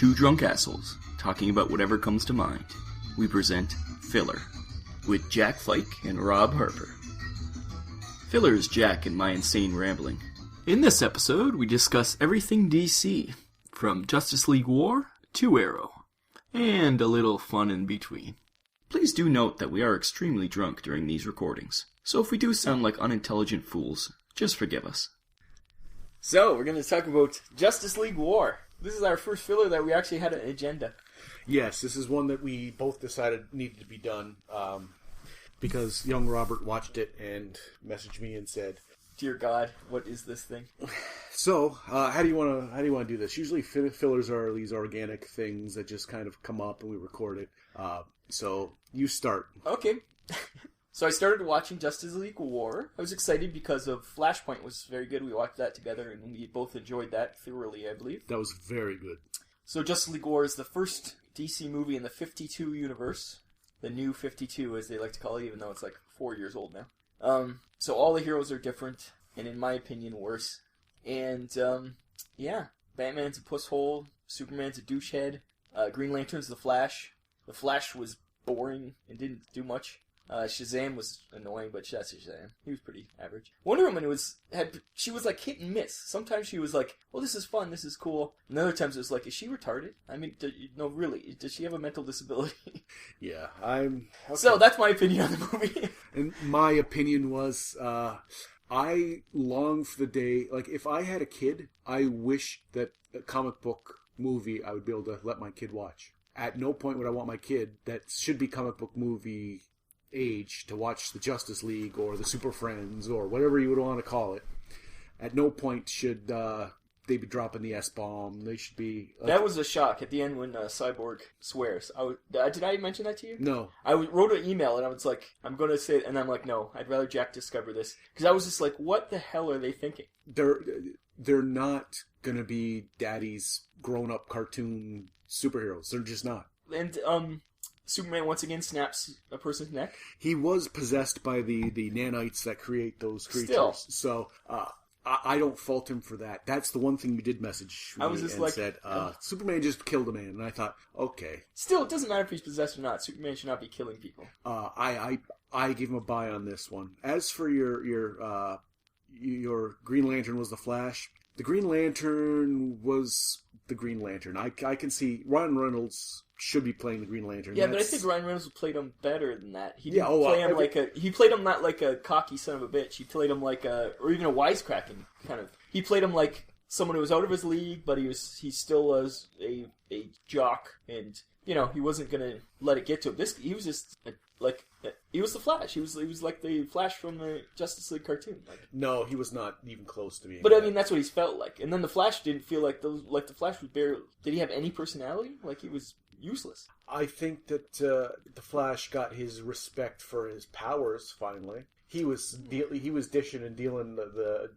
two drunk assholes talking about whatever comes to mind. We present Filler with Jack Fike and Rob Harper. Filler is Jack and my insane rambling. In this episode, we discuss everything DC, from Justice League War to Arrow, and a little fun in between. Please do note that we are extremely drunk during these recordings, so if we do sound like unintelligent fools, just forgive us. So, we're going to talk about Justice League War. This is our first filler that we actually had an agenda. Yes, this is one that we both decided needed to be done, because young Robert watched it and messaged me and said, Dear God, what is this thing? So, how do you want to do this? Usually fillers are these organic things that just kind of come up and we record it. So, you start. Okay. So I started watching Justice League War. I was excited because of Flashpoint was very good. We watched that together and we both enjoyed that thoroughly, I believe. That was very good. So Justice League War is the first DC movie in the 52 universe. The new 52, as they like to call it, even though it's like 4 years old now. So all the heroes are different, and in my opinion, worse. And, yeah, Batman's a pusshole, Superman's a douchehead, Green Lantern's the Flash. The Flash was boring and didn't do much. Shazam was annoying, but that's Shazam. He was pretty average. Wonder Woman she was like hit and miss. Sometimes she was like, "Oh, this is fun, this is cool." And other times it was like, "Is she retarded?" I mean, no, really, does she have a mental disability? Yeah, okay. So that's my opinion on the movie. And my opinion was, I long for the day. Like, if I had a kid, I wish that a comic book movie I would be able to let my kid watch. At no point would I want my kid that should be comic book movie age to watch the Justice League or the Super Friends or whatever you would want to call it. At no point should they be dropping the S-bomb. They should be... That was a shock at the end when Cyborg swears. Did I mention that to you? No. I wrote an email and I was like, I'm going to say it, and I'm like, no, I'd rather Jack discover this. Because I was just like, what the hell are they thinking? They're not going to be daddy's grown-up cartoon superheroes. They're just not. And, Superman once again snaps a person's neck. He was possessed by the nanites that create those creatures. Still. So, I don't fault him for that. That's the one thing you did message me and said, Superman just killed a man. And I thought, okay. Still, it doesn't matter if he's possessed or not. Superman should not be killing people. I give him a buy on this one. As for your Green Lantern was the Flash, the Green Lantern was the Green Lantern. I can see Ryan Reynolds should be playing the Green Lantern. Yeah, but I think Ryan Reynolds played him better than that. He didn't he played him not like a cocky son of a bitch. He played him like or even a wisecracking kind of. He played him like someone who was out of his league, but he still was a jock, and he wasn't gonna let it get to him. He was just he was the Flash. He was like the Flash from the Justice League cartoon. No, he was not even close to being. But I mean, that's what he's felt like. And then the Flash didn't feel like the Flash was barely. Did he have any personality? Like he was useless. I think that the Flash got his respect for his powers finally. He was dishing and dealing the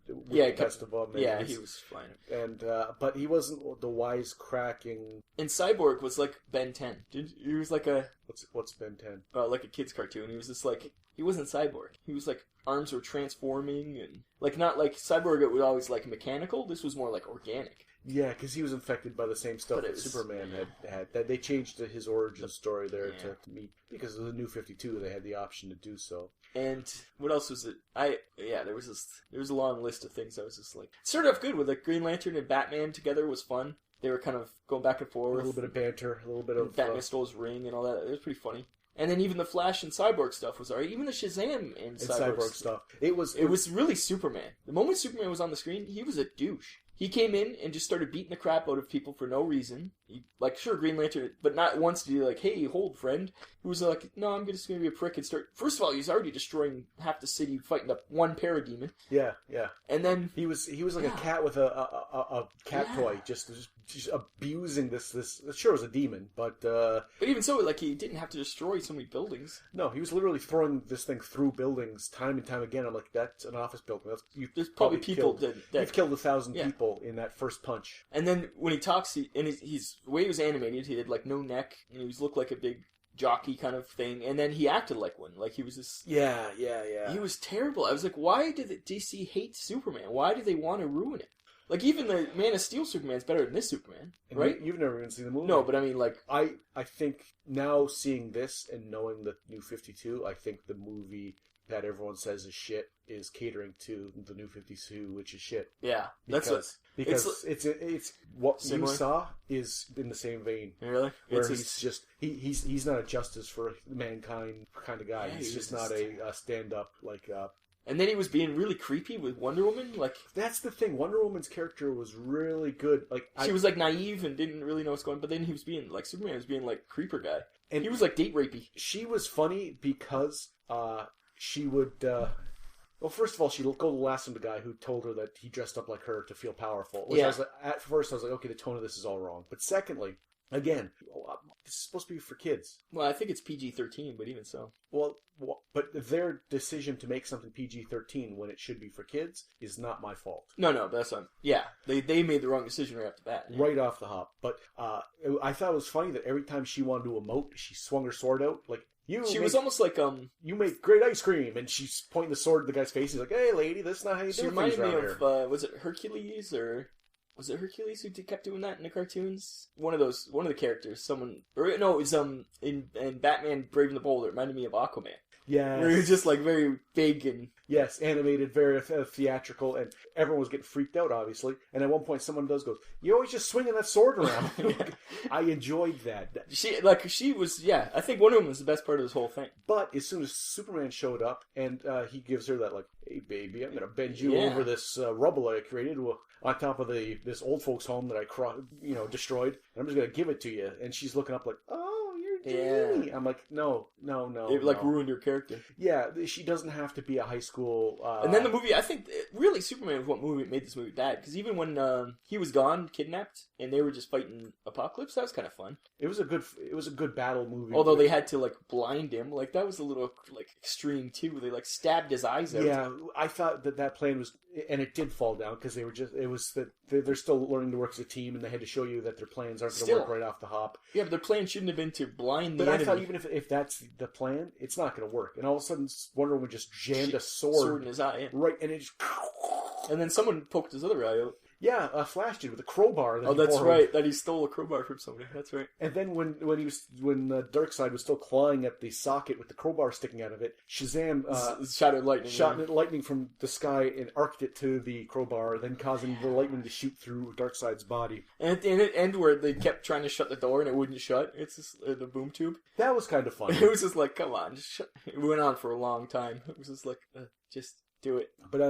best of them. Yeah, he was fine. And but he wasn't the wisecracking. And Cyborg was like Ben 10. He was like a what's Ben 10? Like a kid's cartoon. He was just like he wasn't Cyborg. He was like arms were transforming and not like Cyborg. It was always like mechanical. This was more like organic. Yeah, because he was infected by the same stuff that Superman had. That they changed his origin story there to meet because of the New 52. They had the option to do so. And what else was it? There was a long list of things. I was just like, it started off good with like Green Lantern and Batman together was fun. They were kind of going back and forth. A little bit of banter, a little bit of Batman stole his ring and all that. It was pretty funny. And then even the Flash and Cyborg stuff was alright. Even the Shazam and Cyborg stuff. It was really Superman. The moment Superman was on the screen, he was a douche. He came in and just started beating the crap out of people for no reason. Green Lantern, but not once did he like, hey, hold, friend. He was like, no, I'm just going to be a prick and start... First of all, he's already destroying half the city fighting the one parademon. Yeah. And then... He was like a cat with a cat toy, just abusing this... Sure, it was a demon, but... But even so, like, he didn't have to destroy so many buildings. No, he was literally throwing this thing through buildings time and time again. I'm like, that's an office building. There's probably people You've killed 1,000 people in that first punch. And then when he talks, he's the way he was animated, he had like no neck, and he looked like a big jockey kind of thing, and then he acted like one. Like he was this... Yeah. He was terrible. I was like, why did DC hate Superman? Why do they want to ruin it? Like, even the Man of Steel Superman's better than this Superman, And right? You've never even seen the movie. No, but I mean, like... I think now seeing this and knowing the New 52, I think the movie that everyone says is shit is catering to the New 52, which is shit. Yeah, Because it's what similar. you saw is in the same vein. Really? Where It's he's not a justice for mankind kind of guy. Yeah, he's he just was not a stand up like. And then he was being really creepy with Wonder Woman. Like, That's the thing. Wonder Woman's character was really good. Like she was, like, naive and didn't really know what's going on. But then he was being, like, Superman was being, like, creeper guy. And he was, like, date rapey. She was funny because she would. Well, first of all, she'd go to last the guy who told her that he dressed up like her to feel powerful. Which I was like, at first, I was like, okay, the tone of this is all wrong. But secondly, again, this is supposed to be for kids. Well, I think it's PG-13, but even so. Well, but their decision to make something PG-13 when it should be for kids is not my fault. No, that's not... Yeah, they made the wrong decision right off the bat. Yeah. Right off the hop. But I thought it was funny that every time she wanted to emote, she swung her sword out. Like, she was almost like... You make great ice cream, and she's pointing the sword at the guy's face. He's like, hey, lady, that's not how you do things around here. She reminded me of, was it Hercules, or... Was it Hercules who kept doing that in the cartoons? One of the characters, someone... Or, no, it was, in Batman Brave and the Bold, it reminded me of Aquaman. Yeah. Where he was just, like, very big and... Yes, animated, very theatrical, and everyone was getting freaked out, obviously. And at one point, someone goes, "You're always just swinging that sword around." I enjoyed that. She was, yeah. I think Wonder Woman was the best part of this whole thing. But as soon as Superman showed up, and he gives her that, like, "Hey, baby, I'm gonna bend you over this rubble I created on top of this old folks' home that I destroyed, and I'm just gonna give it to you." And she's looking up like, "Oh, you're Jamie." I'm like, no. It ruined her character. Yeah, she doesn't have to be a high school. And then the movie, I think, really, Superman was what made this movie bad. Because even when he was gone, kidnapped, and they were just fighting Apocalypse, that was kind of fun. It was a good battle movie. Although they had to, like, blind him. Like, that was a little, like, extreme, too. They, like, stabbed his eyes out. Yeah, I thought that plan was... And it did fall down, because they're still learning to work as a team, and they had to show you that their plans aren't going to work right off the hop. Yeah, but their plan shouldn't have been to blind the enemy. But I thought even if that's the plan, it's not going to work. And all of a sudden, Wonder Woman just jammed a sword in his eye. Yeah. Right, and it just... And then someone poked his other eye out. Yeah, Flash did with a crowbar. That's right. That he stole a crowbar from somebody. That's right. And then when Darkseid was still clawing at the socket with the crowbar sticking out of it, Shazam shot lightning from the sky and arced it to the crowbar, then causing the lightning to shoot through Darkseid's body. And at the end where they kept trying to shut the door and it wouldn't shut, it's just, the boom tube. That was kind of fun. It was just like, come on, just shut. It went on for a long time. It was just like, just do it. But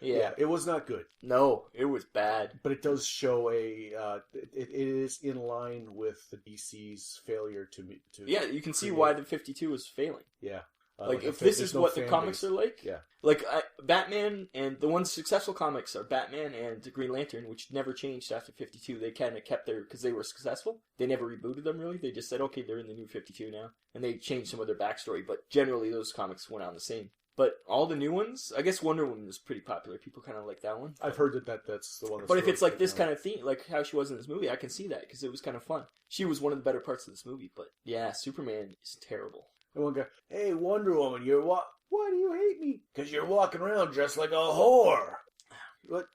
yeah, it was not good. No, it was bad. But it does show it is in line with the DC's failure to. Yeah, you can see why the 52 is failing. Yeah. Like if this is what the comics are like, yeah. Like Batman and the ones successful comics are Batman and Green Lantern, which never changed after 52. They kind of kept because they were successful. They never rebooted them really. They just said, okay, they're in the new 52 now, and they changed some of their backstory. But generally, those comics went on the same. But all the new ones, I guess Wonder Woman is pretty popular. People kind of like that one. I've heard that's the one. But if it's like this kind of theme, like how she was in this movie, I can see that because it was kind of fun. She was one of the better parts of this movie. But yeah, Superman is terrible. And one guy, hey, Wonder Woman, why do you hate me? Because you're walking around dressed like a whore. What?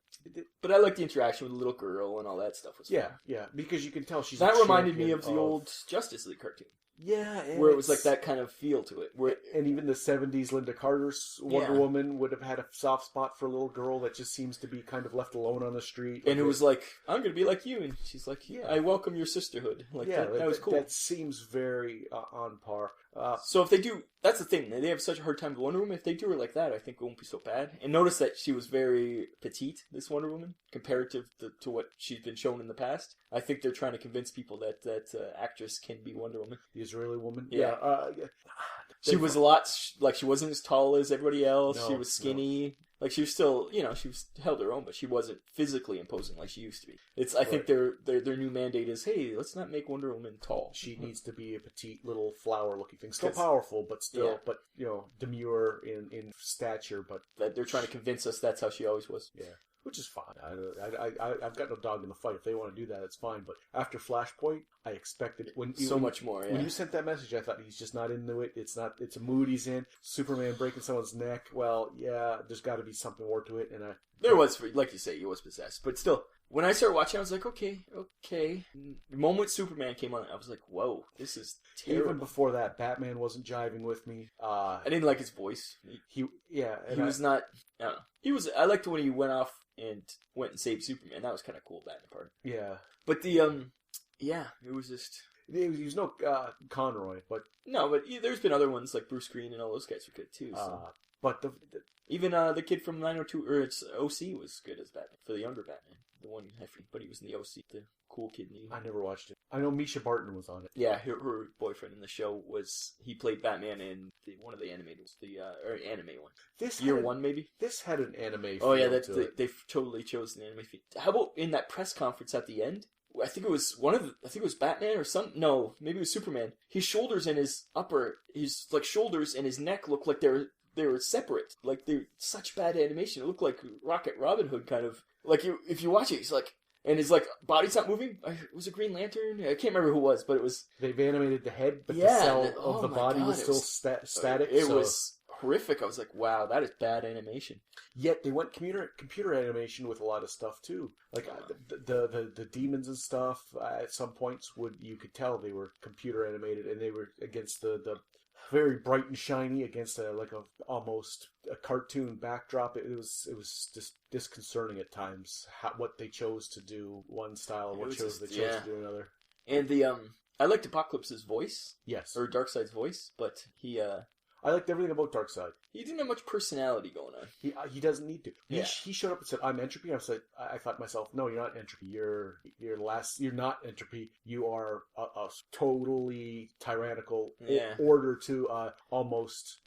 But I like the interaction with the little girl and all that stuff. Was fun. Yeah, because you can tell she's. That reminded me of the old Justice League cartoon. Yeah, where it was like that kind of feel to it. And even the 70s Linda Carter's Wonder Woman would have had a soft spot for a little girl that just seems to be kind of left alone on the street. And it was like, I'm going to be like you. And she's like, I welcome your sisterhood. Like that was cool. That seems very on par. So if they do, that's the thing. They have such a hard time with Wonder Woman. If they do her like that, I think it won't be so bad. And notice that she was very petite, this Wonder Woman, comparative to what she's been shown in the past. I think they're trying to convince people that actress can be Wonder Woman. The Israeli woman? Yeah. She was a lot, like she wasn't as tall as everybody else. No, she was skinny. No. Like she was still, she was held her own, but she wasn't physically imposing like she used to be. I think their new mandate is, hey, let's not make Wonder Woman tall. She needs to be a petite little flower-looking thing, still powerful, but still, demure in stature. But that they're trying to convince us that's how she always was. Yeah. which is fine. I've got no dog in the fight. If they want to do that, it's fine. But after Flashpoint, I expected much more. Yeah. When you sent that message, I thought he's just not into it. It's a mood he's in. Superman breaking someone's neck. Well, yeah, there's got to be something more to it. And there was, like you say, he was possessed, but still. When I started watching, I was like, okay. The moment Superman came on, I was like, whoa, this is terrible. Even before that, Batman wasn't jiving with me. I didn't like his voice. He was not. I don't know. He was. I liked when he went off and went and saved Superman. That was kind of cool, Batman part. Yeah. But it was just. He was no Conroy, but no, but there's been other ones like Bruce Green and all those guys were good too. So. But even the kid from 902 or it's OC was good as Batman for the younger Batman. The one, but he was in the OC, the cool kid. I never watched it. I know Misha Barton was on it. Yeah, her boyfriend in the show he played Batman in one of the animated, or anime one. Year one, maybe? This had an anime feel they totally chose an anime feel. How about in that press conference at the end? I think it was Batman or some. No, maybe it was Superman. His shoulders and his shoulders and his neck looked like they were separate. Like they're such bad animation. It looked like Rocket Robin Hood kind of. Like if you watch it, he's like, and his like body's not moving. Was it Green Lantern? I can't remember who it was, but it was. They've animated the head, but the cell of the body was still static. It was horrific. I was like, wow, that is bad animation. Yet they went computer animation with a lot of stuff too. Like the demons and stuff. At some points, you could tell they were computer animated, and they were against the very bright and shiny against almost a cartoon backdrop. It was just disconcerting at times what they chose to do one style and they chose to do another. And I liked Apocalypse's voice. Yes. Or Darkseid's voice, but he I liked everything about Darkseid. He didn't have much personality going on. He doesn't need to. Yeah. He showed up and said, "I'm Entropy." I thought to myself, "No, you're not Entropy. You're not Entropy. You are a totally tyrannical order to almost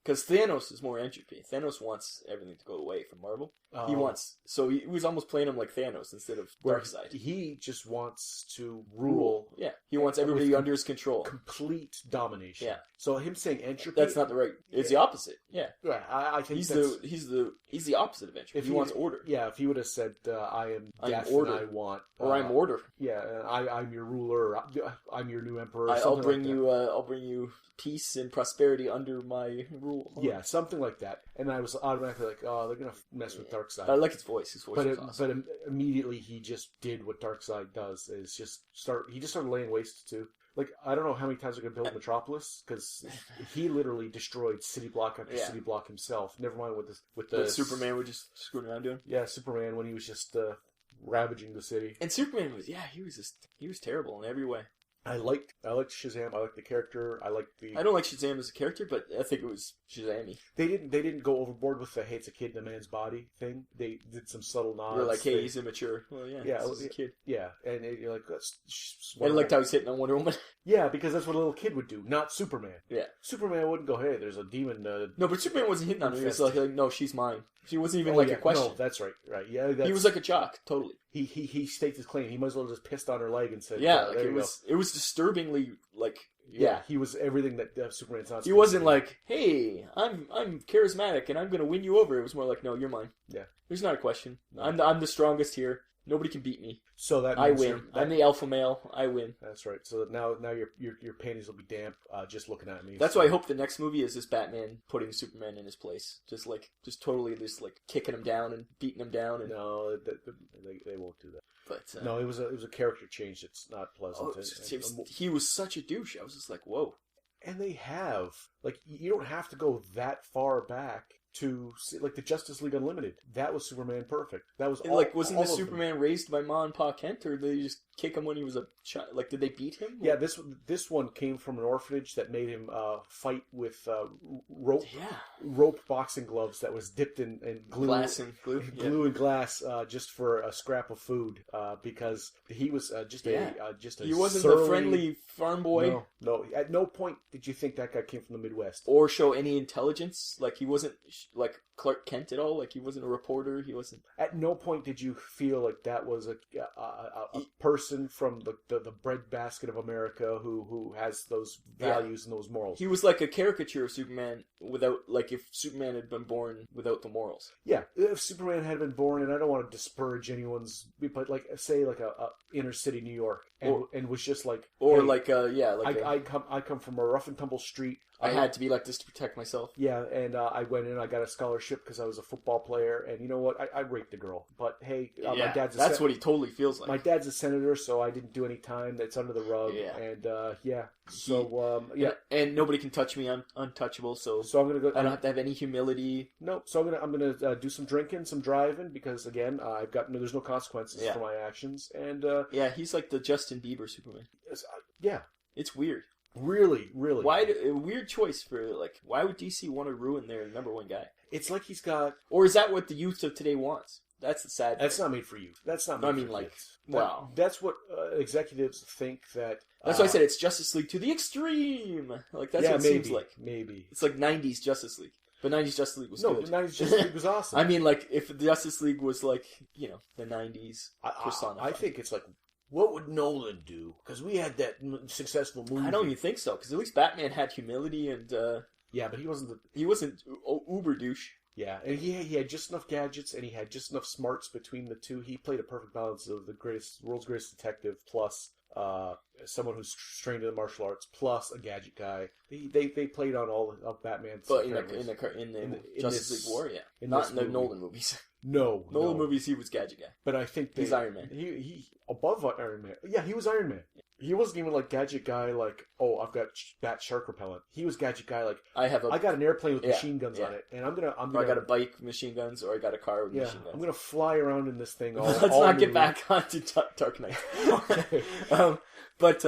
because Thanos is more Entropy. Thanos wants everything to go away from Marvel. He was almost playing him like Thanos instead of Darkseid. He just wants to rule. Yeah, he wants everybody under his control. Complete domination. Yeah. So him saying Entropy, that's not the right. It's the opposite. Yeah. Yeah, I think he's the opposite of Entropy. He wants order. Yeah, if he would have said, "I am death order. and I want," or "I'm order." Yeah, I'm your ruler. I'm your new emperor. I'll bring you peace and prosperity under my rule. Yeah, something like that. And I was automatically like, "Oh, they're gonna mess with Darkseid." I like his voice. His voice is awesome. But immediately he just did what Darkseid does: is he just started laying waste to. Like, I don't know how many times they're going to build Metropolis, because he literally destroyed city block after city block himself. Never mind with the Superman would just screwing around doing. Yeah, Superman when he was just ravaging the city. And Superman he was terrible in every way. I liked Shazam. I liked the character. I don't like Shazam as a character, but I think it was Shazam-y. They didn't go overboard with the "hates a kid in a man's body" thing. They did some subtle nods. They're like, "Hey, he's immature." Well, he's a kid. Yeah, and you're like, that's. I liked how he's hitting on Wonder Woman. Yeah, because that's what a little kid would do, not Superman. Yeah, Superman wouldn't go, "Hey, there's a demon." No, but Superman wasn't hitting on her. He was like, "No, she's mine." She wasn't even a question. No, that's right. Right. Yeah, he was like a jock, totally. He staked his claim. He might as well just pissed on her leg and said, "Yeah." Like it was disturbingly like. Yeah, he was everything that Superman's not. He wasn't like, "Hey, I'm charismatic and I'm going to win you over." It was more like, "No, you're mine." Yeah, there's not a question. I'm the strongest here. Nobody can beat me. So that I win. I'm the alpha male. I win. That's right. So now your panties will be damp just looking at me. That's why I hope the next movie is this Batman putting Superman in his place, just totally kicking him down and beating him down. And... No, they won't do that. But no, it was a character change that's not pleasant. He was such a douche. I was just like, whoa. And they have you don't have to go that far back to see, the Justice League Unlimited. That was Superman perfect. That was all, wasn't the Superman raised by Ma and Pa Kent, or did they just kick him when he was a child? Did they beat him? Yeah, this one came from an orphanage that made him fight with rope boxing gloves that was dipped in glue, glass and glue, and glass, just for a scrap of food, because he was just a he wasn't surly, the friendly farm boy. No. At no point did you think that guy came from the Midwest or show any intelligence. He wasn't like Clark Kent at all. He wasn't a reporter. He wasn't. At no point did you feel like that was a person from the breadbasket of America who has those values and those morals. He was like a caricature of Superman without, like, if Superman had been born without the morals. Yeah, if Superman had been born, and I don't want to disparage anyone's, but like say like a inner city New York, and was just like, Or hey, I come from a rough and tumble street. I had to be like this to protect myself. Yeah, and I went in. I got a scholarship because I was a football player, and you know what? I raped a girl. But hey, my dad's that's what he totally feels like. My dad's a senator, so I didn't do any time. That's under the rug. Yeah. And so yeah. And nobody can touch me. I'm untouchable. So I'm gonna go. I don't have to have any humility. No. So I'm gonna do some drinking, some driving, because again, there's no consequences for my actions. And he's like the Justin Bieber Superman. Yeah. It's weird. Really. A weird choice for, like, why would DC want to ruin their number one guy? It's like he's got... Or is that what the youth of today wants? That's the sad That's thing. not made for you. That's not made for kids. Wow. That's what executives think that... That's why I said it's Justice League to the extreme! Like, that's what it seems like. Maybe. It's like 90s Justice League. But 90s Justice League was good. No, 90s Justice League was awesome. I mean, like, if the Justice League was like, the 90s personified. I think it's like... What would Nolan do? Because we had that successful movie. I don't even think so. Because at least Batman had humility and... yeah, but he wasn't uber douche. Yeah, and he had just enough gadgets, and he had just enough smarts between the two. He played a perfect balance of the world's greatest detective, plus someone who's trained in the martial arts, plus a gadget guy. They played on all of Batman's. But in the Justice League War, yeah, not in the Nolan movies. No, Nolan movies, he was gadget guy. But I think he's Iron Man. He above Iron Man. Yeah, he was Iron Man. He wasn't even like gadget guy. Like, oh, I've got bat shark repellent. He was gadget guy. Like, I got an airplane with machine guns on it, and I'm gonna. Or I got a bike with machine guns, or I got a car with machine guns. I'm gonna fly around in this thing. Let's not get back onto Dark Knight. Okay. But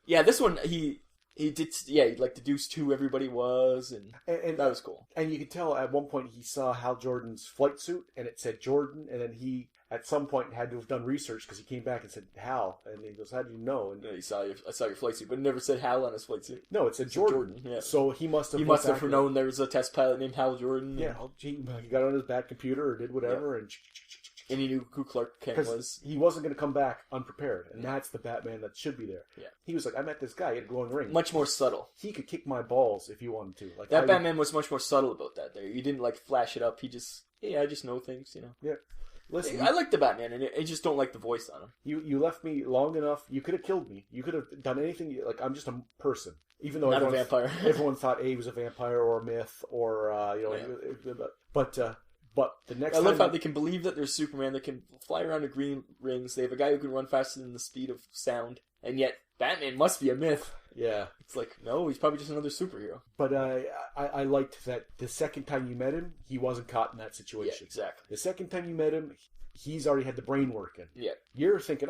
this one he did. Yeah, he like deduced who everybody was, and that was cool. And you could tell at one point he saw Hal Jordan's flight suit, and it said Jordan, and then he. At some point, had to have done research because he came back and said Hal, and he goes, "How do you know?" And I saw your flight suit, but it never said Hal on his flight suit. No, it said Jordan. Yeah. So he must have. Known there was a test pilot named Hal Jordan. Yeah, he got on his bad computer or did whatever, and he knew who Clark Kent was. He wasn't going to come back unprepared, and that's the Batman that should be there. Yeah, he was like, "I met this guy. He had a glowing ring." Much more subtle. He could kick my balls if he wanted to. Like that Batman was much more subtle about that. There, you didn't like flash it up. He just, I just know things, Yeah. Listen, I like the Batman, and I just don't like the voice on him. You left me long enough. You could have killed me. You could have done anything. Like, I'm just a person. Even though not a vampire. Everyone thought he was a vampire or a myth or But the next. I love how they can believe that there's Superman that can fly around in green rings. They have a guy who can run faster than the speed of sound, and yet Batman must be a myth. Yeah, it's like, no, he's probably just another superhero. But I liked that the second time you met him, he wasn't caught in that situation. Yeah, exactly. The second time you met him, he's already had the brain working. Yeah. You're thinking,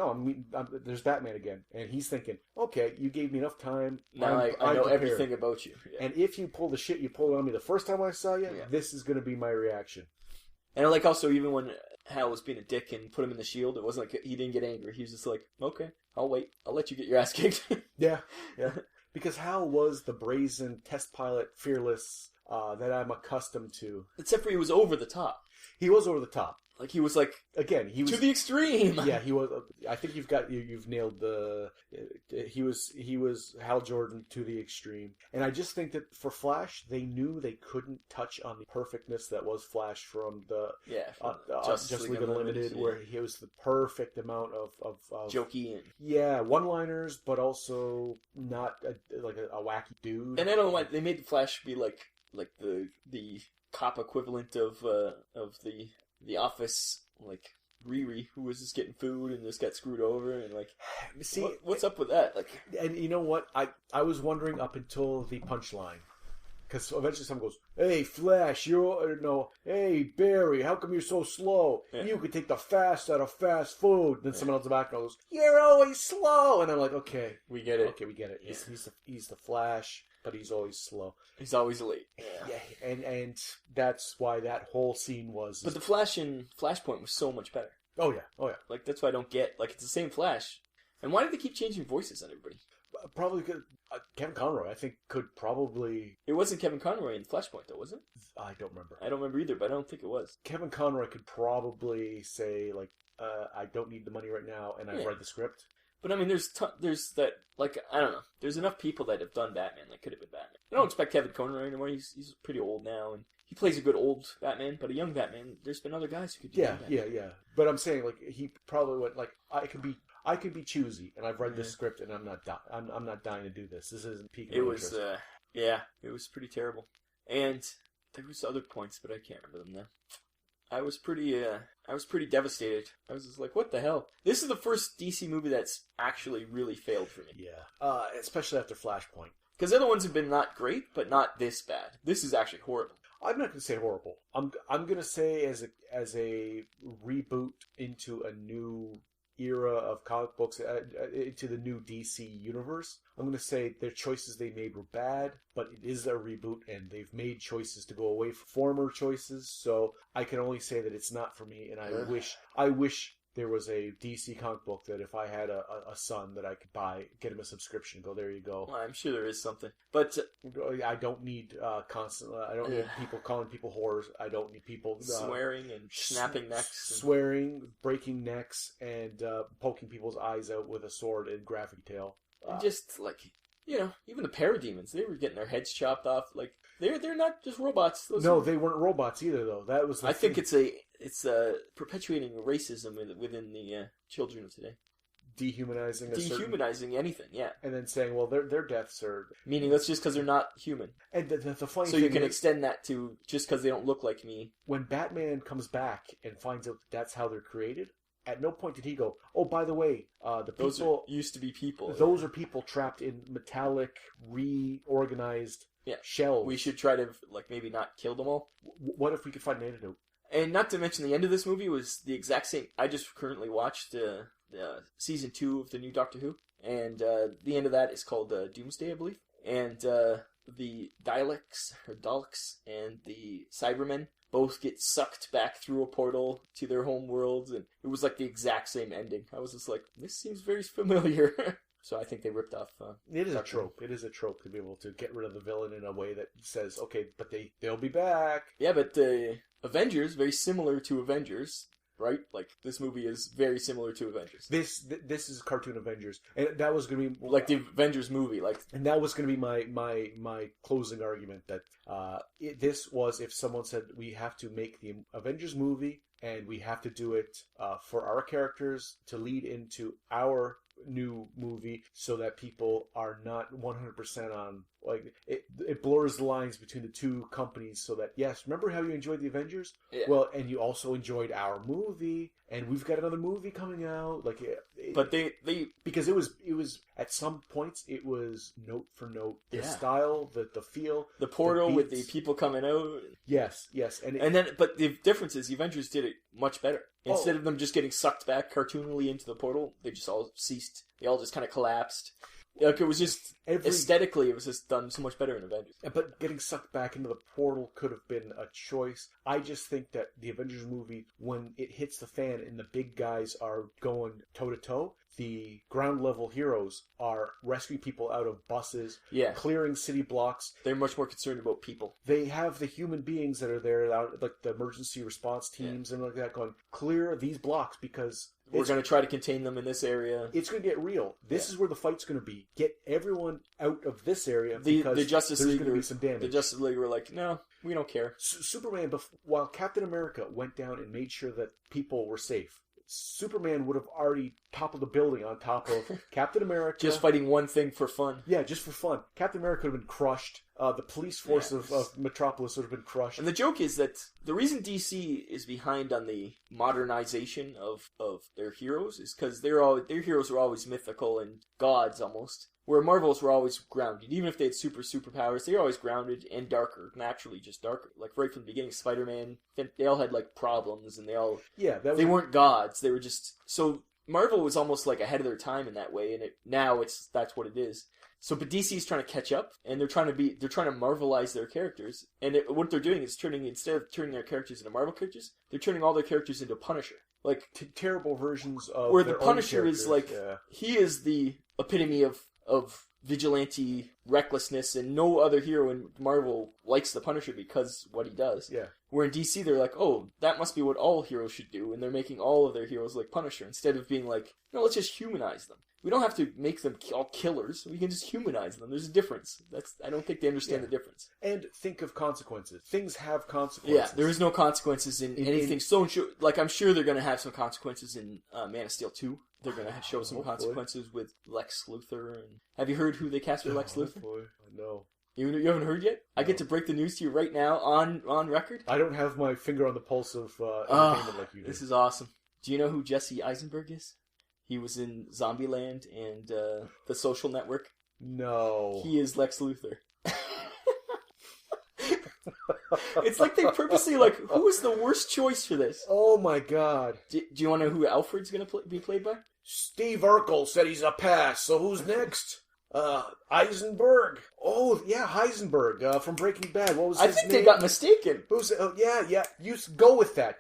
there's Batman again. And he's thinking, okay, you gave me enough time. Now I know everything about you. Yeah. And if you pull the shit you pulled on me the first time I saw you, this is going to be my reaction. And I like also, even when Hal was being a dick and put him in the shield, it wasn't like he didn't get angry. He was just like, okay, I'll wait. I'll let you get your ass kicked. Yeah. Because Hal was the brazen test pilot, fearless, that I'm accustomed to. Except for he was over the top. He was over the top. Like, he was like, again, he was to the extreme. Yeah, he was. I think you've nailed the. He was Hal Jordan to the extreme, and I just think that for Flash, they knew they couldn't touch on the perfectness that was Flash from the Justice League Unlimited, where he was the perfect amount of jokey and one-liners, but also not a wacky dude. And I don't know why they made the Flash be like the cop equivalent of the Office, like Riri, who was just getting food and just got screwed over, and like, see, what's up with that? Like, and you know what? I was wondering up until the punchline, because eventually someone goes, "Hey, Flash, hey Barry, how come you're so slow? Yeah. You could take the fast out of fast food." Then someone else in the back goes, "You're always slow," and I'm like, "Okay, we get it. Okay, we get it. Yeah. He's the Flash." But he's always slow. He's always late. Yeah, and that's why that whole scene was. But the Flash in Flashpoint was so much better. Oh yeah. Like, that's why I don't get, like, it's the same Flash. And why did they keep changing voices on everybody? Probably because Kevin Conroy, I think, could probably. It wasn't Kevin Conroy in Flashpoint, though, was it? I don't remember. I don't remember either, but I don't think it was. Kevin Conroy could probably say, like, I don't need the money right now, and I've read the script. But I mean, there's that, like, I don't know. There's enough people that have done Batman that could have been Batman. I don't expect Kevin Conroy anymore. He's pretty old now, and he plays a good old Batman. But a young Batman, there's been other guys who could do Batman. Yeah. But I'm saying, like, he probably went like, I can be choosy, and I've read this script, and I'm not dying to do this. This isn't peaking my interest. It was pretty terrible. And there was other points, but I can't remember them now. I was pretty devastated. I was just like, what the hell? This is the first DC movie that's actually really failed for me. Yeah. Especially after Flashpoint. Because the other ones have been not great, but not this bad. This is actually horrible. I'm not going to say horrible. I'm going to say as a reboot into a new era of comic books, into the new DC universe. I'm going to say their choices they made were bad, but it is a reboot, and they've made choices to go away from former choices. So I can only say that it's not for me, and I wish there was a DC comic book that if I had a son that I could get him a subscription, go, there you go. Well, I'm sure there is something, but I don't need I don't need people calling people whores. I don't need people swearing and snapping necks, swearing, breaking necks, and poking people's eyes out with a sword in graphic detail. And just like, even the parademons, they were getting their heads chopped off. Like they're not just robots. They weren't robots either, though. That was. I think it's perpetuating racism within the children of today. Dehumanizing anything, yeah. And then saying, well, their deaths are meaningless just because they're not human. And the funny thing, so you can extend that to just because they don't look like me. When Batman comes back and finds out that's how they're created, at no point did he go, oh, by the way, those people used to be people. Those are people trapped in metallic, reorganized shells. We should try to maybe not kill them all. What if we could find an antidote? And not to mention, the end of this movie was the exact same. I just currently watched season 2 of the new Doctor Who, and the end of that is called Doomsday, I believe. And the Daleks and the Cybermen both get sucked back through a portal to their home worlds, and it was like the exact same ending. I was just like, this seems very familiar. So I think they ripped off. It is a trope. It is a trope to be able to get rid of the villain in a way that says, okay, but they'll be back. Yeah, but the Avengers, very similar to Avengers, right? Like this movie is very similar to Avengers. This is cartoon Avengers, and that was going to be like the Avengers movie, and that was going to be my closing argument that this was if someone said we have to make the Avengers movie and we have to do it for our characters to lead into our new movie so that people are not 100% on, like, it blurs the lines between the two companies so that, yes, remember how you enjoyed the Avengers? Yeah. Well, and you also enjoyed our movie, and we've got another movie coming out. Like, but they because it was at some points it was note for note, the style, the feel, the portal with the people coming out. Yes, but the difference is the Avengers did it much better. Instead of them just getting sucked back cartoonily into the portal, they just all ceased. They all just kind of collapsed. Like, it was just, aesthetically, it was just done so much better in Avengers. But getting sucked back into the portal could have been a choice. I just think that the Avengers movie, when it hits the fan and the big guys are going toe-to-toe, the ground level heroes are rescuing people out of buses, clearing city blocks. They're much more concerned about people. They have the human beings that are there, like the emergency response teams and like that, going, clear these blocks because we're going to try to contain them in this area. It's going to get real. This is where the fight's going to be. Get everyone out of this area because the Justice League there's going to be some damage. The Justice League were like, no, we don't care. Superman, while Captain America went down and made sure that people were safe, Superman would have already toppled the building on top of Captain America. Just fighting one thing for fun. Yeah, just for fun. Captain America would have been crushed. The police force of Metropolis would have been crushed. And the joke is that the reason DC is behind on the modernization of their heroes is because their heroes were always mythical and gods almost. Where Marvels were always grounded. Even if they had superpowers, they were always grounded and darker. Naturally, just darker. Like, right from the beginning, Spider-Man, they all had, like, problems, and they all... Yeah, they weren't gods. They were just... So, Marvel was almost, like, ahead of their time in that way, and that's what it is. So, but DC's trying to catch up, and they're trying to Marvelize their characters. And what they're doing is instead of turning their characters into Marvel characters, they're turning all their characters into Punisher. Like... terrible versions of where the Punisher is, like... He is the epitome of vigilante recklessness, and no other hero in Marvel likes the Punisher because what he does. Yeah. Where in DC, they're like, oh, that must be what all heroes should do, and they're making all of their heroes like Punisher, instead of being like, no, let's just humanize them. We don't have to make them all killers. We can just humanize them. There's a difference. I don't think they understand the difference. And think of consequences. Things have consequences. Yeah, there is no consequences in anything. I'm sure they're going to have some consequences in Man of Steel 2. They're going to show some consequences with Lex Luthor. And have you heard who they cast for Lex Luthor? Boy, no. You haven't heard yet? I get to break the news to you right now on record. I don't have my finger on the pulse of entertainment like you do. This is awesome. Do you know who Jesse Eisenberg is? He was in Zombieland and The Social Network. No. He is Lex Luthor. It's like they purposely like, who was the worst choice for this? Oh my god. Do you want to know who Alfred's going to be played by? Steve Urkel said he's a pass, so who's next? Eisenberg. Oh, yeah, Heisenberg from Breaking Bad. What was his name? I think they got mistaken. Yeah. You go with that.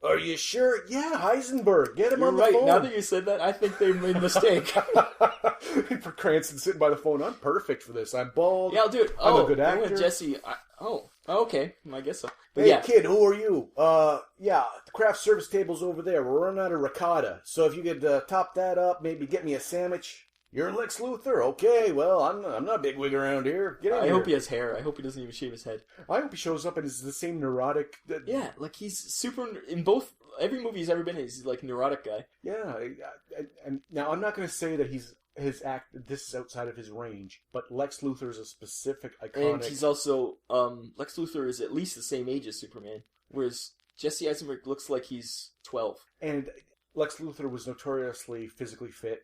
Are you sure? Yeah, Heisenberg. Get him on the phone. Right. Now that you said that, I think they made a mistake. For Cranston sitting by the phone, I'm perfect for this. I'm bald. Yeah, I'll do it. I'm a good actor. Jesse. Okay. I guess so. But hey, kid, who are you? The craft service table's over there. We're running out of ricotta. So if you could top that up, maybe get me a sandwich. You're Lex Luthor. Okay, well, I'm not a big wig around here. Get in here. I hope he has hair. I hope he doesn't even shave his head. I hope he shows up and is the same neurotic... Yeah, like he's super... In every movie he's ever been in, he's like a neurotic guy. Yeah, and now I'm not going to say that this is outside of his range, but Lex Luthor is a specific iconic... And he's also... Lex Luthor is at least the same age as Superman, whereas Jesse Eisenberg looks like he's 12. And... Lex Luthor was notoriously physically fit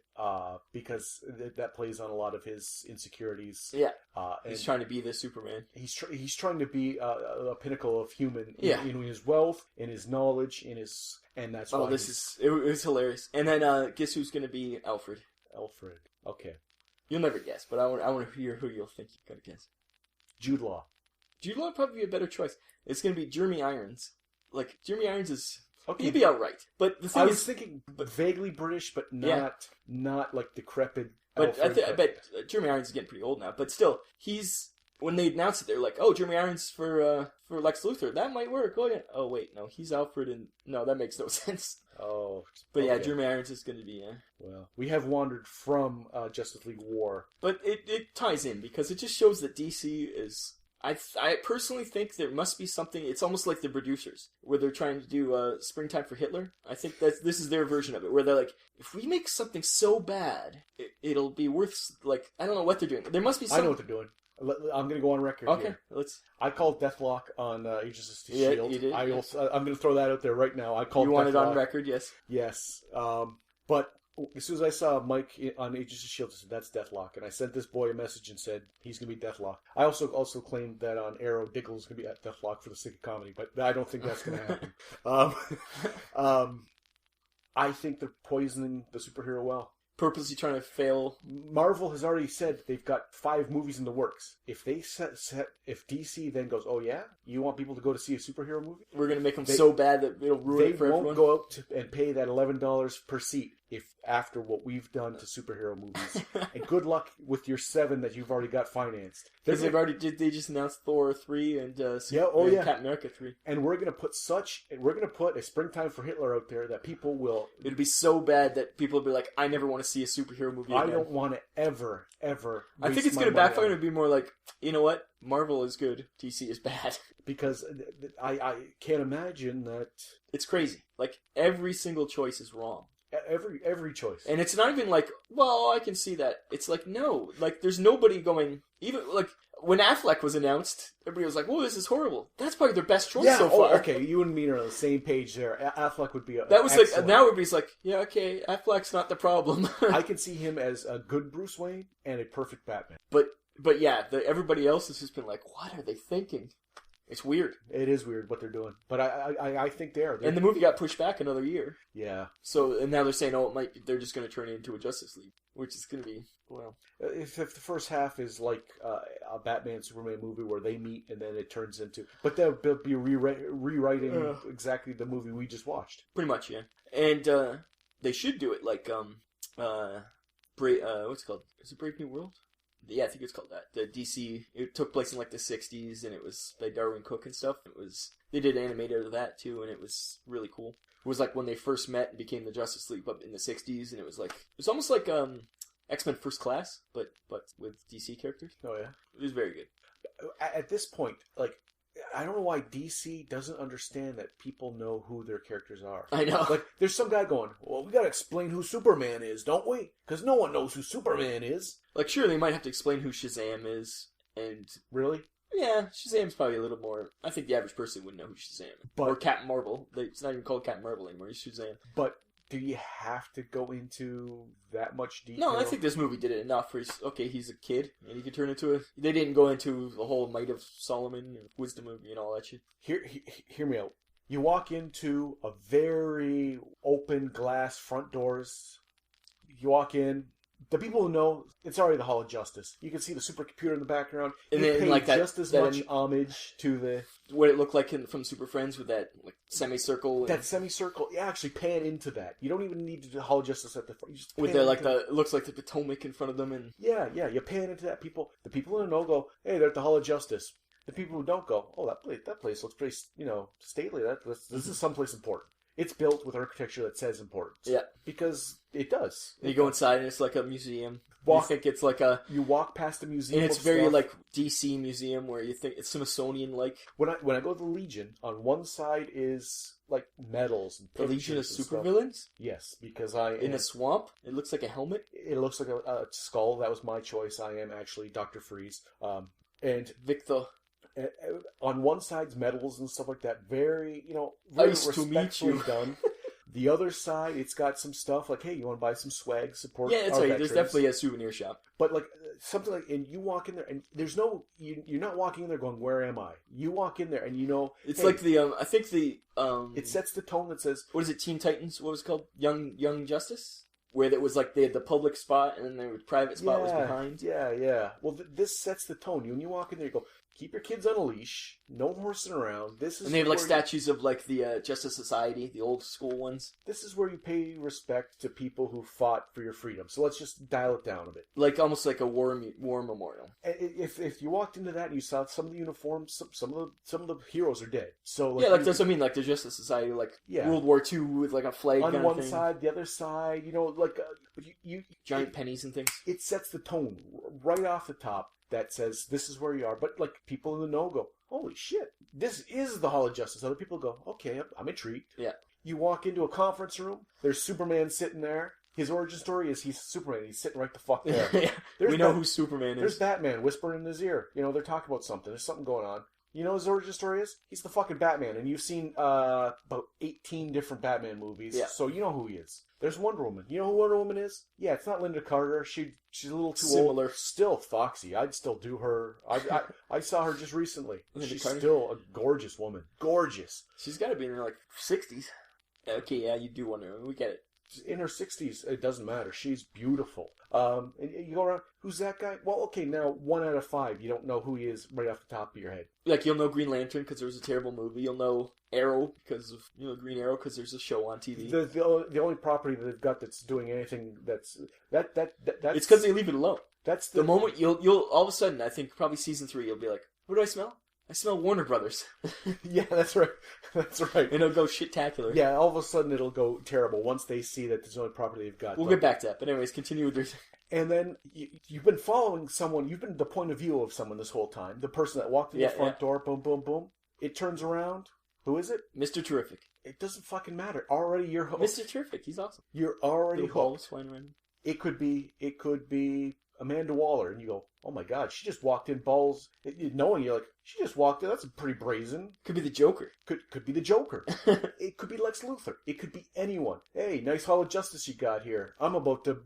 because that plays on a lot of his insecurities. Yeah, he's trying to be the Superman. He's trying to be a pinnacle of human in his wealth, in his knowledge, and that's why. It was hilarious. And then guess who's going to be Alfred? Alfred. Okay. You'll never guess, but I want to hear who you'll think you're going to guess. Jude Law. Jude Law would probably be a better choice. It's going to be Jeremy Irons. Like Jeremy Irons is. Okay. He'd be alright. But the thing I was thinking vaguely British, but not like decrepit. But I bet Jeremy Irons is getting pretty old now. But still, when they announced it, they're like, "Oh, Jeremy Irons for Lex Luthor. That might work." Oh yeah. Oh wait, no, he's Alfred, and no, that makes no sense. Oh. But yeah, Jeremy Irons is going to be. Well, we have wandered from Justice League War, but it ties in because it just shows that DC is. I personally think there must be something. It's almost like the producers, where they're trying to do Springtime for Hitler. I think this is their version of it, where they're like, if we make something so bad, it'll be worth, like, I don't know what they're doing. There must be something. I know what they're doing. I'm going to go on record here. I called Deathlock on Agents of S.H.I.E.L.D. Yeah, you did. I'm going to throw that out there right now. I called. You want it on record, yes? Yes. But as soon as I saw Mike on Agents of S.H.I.E.L.D., I said, that's Deathlock. And I sent this boy a message and said, he's going to be Deathlock. I also claimed that on Arrow, Diggle's going to be at Deathlock for the sake of comedy, but I don't think that's going to happen. I think they're poisoning the superhero well. Purposely trying to fail. Marvel has already said they've got 5 movies in the works. If they if DC then goes, oh yeah, you want people to go to see a superhero movie? We're going to make them so bad that it'll ruin it for everyone. They won't go out and pay that $11 per seat after what we've done to superhero movies. And good luck with your 7 that you've already got financed. Because they just announced Thor 3 and Captain America 3. And we're going to put a Springtime for Hitler out there that people will. It'll be so bad that people will be like, I never want to see a superhero movie again. I don't want to ever. I think it's going to backfire and be more like, you know what? Marvel is good, DC is bad. Because I can't imagine that. It's crazy. Like, every single choice is wrong. Every choice. And it's not even like, well, I can see that. It's like, no. Like, there's nobody going... Even, like, when Affleck was announced, everybody was like, whoa, this is horrible. That's probably their best choice so far. Okay, you and me are on the same page there. Affleck would be that was excellent. Like, now everybody's like, yeah, okay, Affleck's not the problem. I can see him as a good Bruce Wayne and a perfect Batman. But yeah, everybody else has just been like, what are they thinking? It's weird. It is weird what they're doing, but I think they are. And the movie got pushed back another year. Yeah. So and now they're saying, they're just going to turn it into a Justice League, which is going to be If the first half is like a Batman Superman movie where they meet and then it turns into, but they'll be rewriting exactly the movie we just watched. Pretty much, yeah. And they should do it like what's it called? Is it Brave New World? Yeah, I think it's called that. The DC, it took place in like the 60s, and it was by Darwin Cook and stuff. They did animated out of that too, and it was really cool. It was like when they first met and became the Justice League in the 60s, and it was almost like X-Men First Class, but with DC characters. Oh yeah, it was very good. At this point, like, I don't know why DC doesn't understand that people know who their characters are. I know. Like, there's some guy going, well, we gotta explain who Superman is, don't we? Because no one knows who Superman is. Like, sure, they might have to explain who Shazam is, and... Really? Yeah, Shazam's probably a little more... I think the average person wouldn't know who Shazam is. Or Captain Marvel. It's not even called Captain Marvel anymore, it's Shazam. But do you have to go into that much detail? No, I think this movie did it enough for he's a kid, and he could turn into a... They didn't go into the whole might of Solomon, and wisdom of, all that shit. Hear me out. You walk into a very open glass front doors. You walk in. The people who know, it's already the Hall of Justice. You can see the supercomputer in the background. And you then, pay like, just as much homage to the... What it looked like from Super Friends with that semicircle. That semicircle, you actually pan into that. You don't even need to do the Hall of Justice at the front. You just with it looks like the Potomac in front of them. And Yeah, you pan into that. The people who know go, hey, they're at the Hall of Justice. The people who don't go, oh, that place looks pretty, stately. This is someplace important. It's built with architecture that says important. Yeah. Because it does. You go inside and it's like a museum. You think it's like a... You walk past a museum and it's very stuff. Like DC museum where you think it's Smithsonian-like. When I go to the Legion, on one side is like medals and the Legion of supervillains? Yes, because I am... In a swamp? It looks like a helmet? It looks like a skull. That was my choice. I am actually Dr. Freeze. And Victor... On one side's medals and stuff like that, very respectfully done. The other side, it's got some stuff like, hey, you want to buy some swag, support? Yeah, that's right. Veterans. There's definitely a souvenir shop. But like something like, and you walk in there, and there's no, you're not walking in there going, where am I? You walk in there, and it's like the I think the it sets the tone that says, what is it? Teen Titans? What was it called? Young Justice. Where it was like they had the public spot, and then the private spot was behind. Yeah. Well, this sets the tone. When you walk in there, you go, keep your kids on a leash. No horsing around. And they have like statues of like the Justice Society, the old school ones. This is where you pay respect to people who fought for your freedom. So let's just dial it down a bit. Like almost like a war memorial. If you walked into that and you saw some of the uniforms, some of the heroes are dead. So like, that's what I mean. Like the Justice Society, like World War II with like a flag on one side, the other side. Like you giant pennies and things. It sets the tone right off the top. That says, this is where you are. But, like, people in the know go, holy shit, this is the Hall of Justice. Other people go, okay, I'm intrigued. Yeah. You walk into a conference room, there's Superman sitting there. His origin story is he's Superman. He's sitting right the fuck there. Yeah. We know who Superman is. There's Batman whispering in his ear. They're talking about something. There's something going on. You know what his origin story is? He's the fucking Batman. And you've seen about 18 different Batman movies. Yeah. So you know who he is. There's Wonder Woman. You know who Wonder Woman is? Yeah, it's not Linda Carter. She's a little too Similar. old. Still Foxy. I'd still do her. I saw her just recently. She's Carter? still a gorgeous woman. Gorgeous. She's got to be in her like 60s. Okay, yeah, you do Wonder Woman. We get it. In her 60s, it doesn't matter. She's beautiful. And you go around, who's that guy? Well, okay, now 1 out of 5, you don't know who he is right off the top of your head. Like, you'll know Green Lantern because there was a terrible movie. You'll know Arrow because of, Green Arrow because there's a show on TV. The only property that they've got that's doing anything that's... It's because they leave it alone. That's the moment you'll all of a sudden, I think probably season 3, you'll be like, what do I smell? I smell Warner Brothers. Yeah, that's right. That's right. And it'll go shit-tacular. Yeah, all of a sudden it'll go terrible once they see that there's the only property they've got. We'll get back to that. But anyways, continue with your... And then you've been following someone. You've been the point of view of someone this whole time. The person that walked in the front door, boom, boom, boom. It turns around. Who is it? Mr. Terrific. It doesn't fucking matter. Already you're hooked. Mr. Terrific. He's awesome. You're already hooked. Balls flying around. It could be Amanda Waller, and you go, oh my god, she just walked in balls. Knowing you're like, she just walked in. That's pretty brazen. Could be the Joker. Could be the Joker. It could be Lex Luthor. It could be anyone. Hey, nice Hall of Justice you got here. I'm about to,